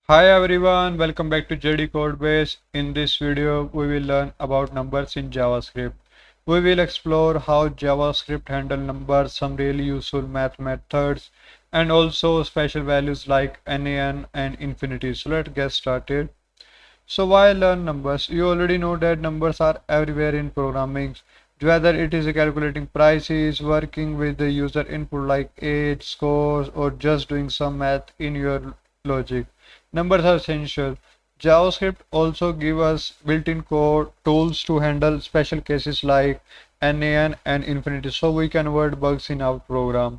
Hi everyone, welcome back to JDCodebase. In this video, we will learn about numbers in JavaScript. We will explore how JavaScript handle numbers, some really useful math methods, and also special values like NaN and Infinity. So let's get started. So why learn numbers? You already know that numbers are everywhere in programming. Whether it is calculating prices, working with the user input like age, scores, or just doing some math in your logic. Numbers are essential. JavaScript also give us built-in code tools to handle special cases like NaN and Infinity so we can avoid bugs in our program.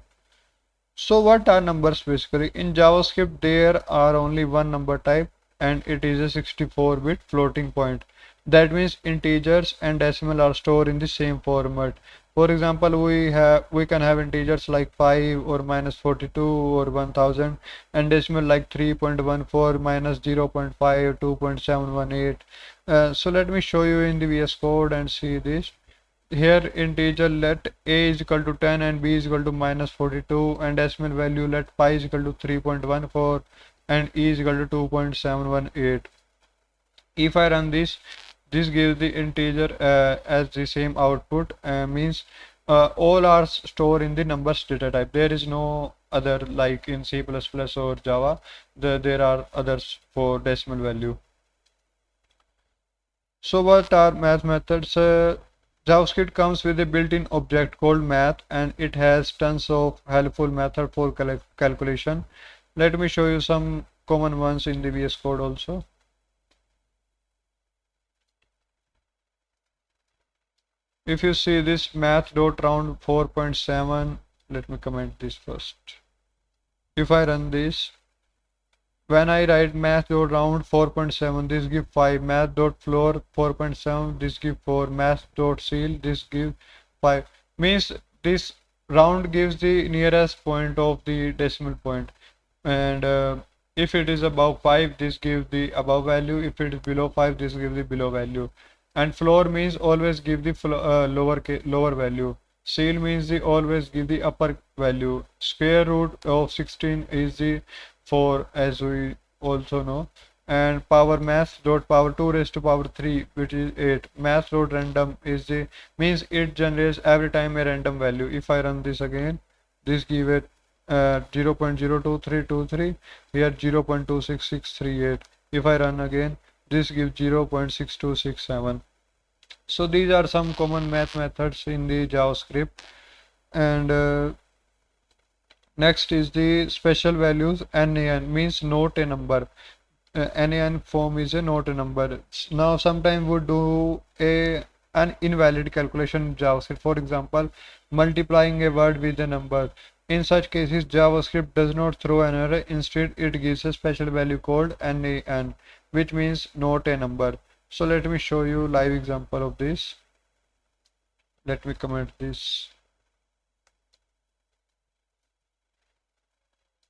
So what are numbers basically? In JavaScript there are only one number type and it is a 64-bit floating point. That means integers and decimal are stored in the same format. For example, we can have integers like 5 or -42 or 1000 and decimal like 3.14 minus 0.5 2.718. So let me show you in the VS Code and see this. Here integer let a is equal to 10 and b is equal to -42 and decimal value let pi is equal to 3.14 and e is equal to 2.718. If I run this gives the integer as the same output, means all are stored in the numbers data type. There is no other like in C++ or Java. There are others for decimal value. So what are math methods? JavaScript comes with a built-in object called math and it has tons of helpful method for calculation. Let me show you some common ones in the VS Code also. If you see this math.round 4.7, let me comment this first. If I run this, when I write math.round 4.7, this give 5, math.floor 4.7, this give 4, math.ceil, this give 5. Means this round gives the nearest point of the decimal point. And if it is above 5, this gives the above value. If it is below 5, this gives the below value. And floor means always give the lower value. Ceil means the always give the upper value. Square root of 16 is the 4 as we also know. And power math dot power 2 raised to power 3 which is 8. Math dot random is the means it generates every time a random value. If I run this again, this give it 0.02323, here 0.26638. If I run again, this gives 0.6267. So these are some common math methods in the JavaScript. And next is the special values. NaN means not a number. NaN form is a not a number. Now sometimes we do an invalid calculation in JavaScript. For example, multiplying a word with a number. In such cases, JavaScript does not throw an error. Instead, it gives a special value called NaN, which means not a number. So let me show you live example of this. Let me comment this.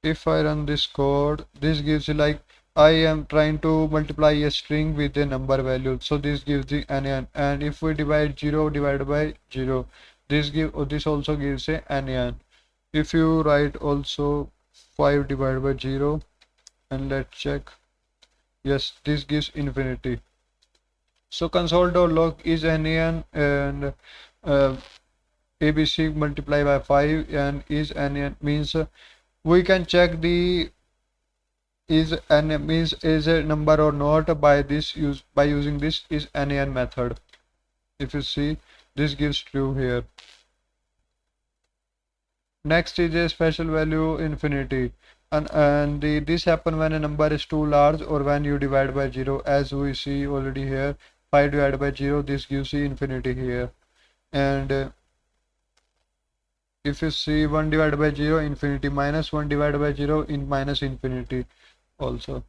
If I run this code, this gives you like I am trying to multiply a string with a number value. So this gives the NaN. And if we divide 0 divided by 0, this also gives a NaN. If you write also 5 divided by 0 and let's check, yes, this gives infinity. So console.log is NaN and ABC multiply by 5 and is NaN means we can check the is NaN means is a number or not by using this is NaN method. If you see, this gives true here. Next is a special value infinity, and this happen when a number is too large or when you divide by 0, as we see already here. 5 divided by 0, this gives you infinity here. And if you see 1 divided by 0, infinity, minus 1 divided by 0 in minus infinity also.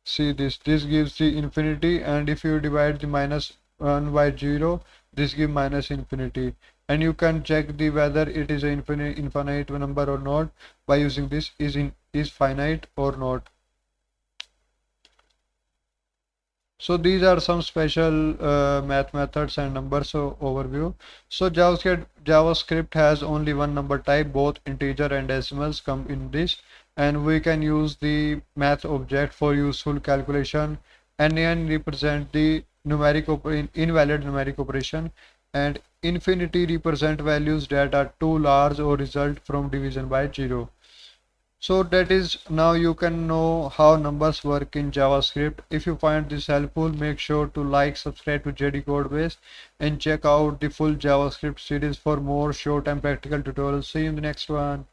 See this gives the infinity, and if you divide the minus 1 by 0, this gives minus infinity. And you can check the whether it is an infinite number or not by using this is finite or not. So these are some special math methods and numbers overview. So JavaScript has only one number type, both integer and decimals come in this, and we can use the math object for useful calculation. NaN represent the invalid numeric operation, and infinity represent values that are too large or result from division by 0. So that is, now you can know how numbers work in JavaScript. If you find this helpful, make sure to like, subscribe to JD Codebase, and check out the full JavaScript series for more short and practical tutorials. See you in the next one.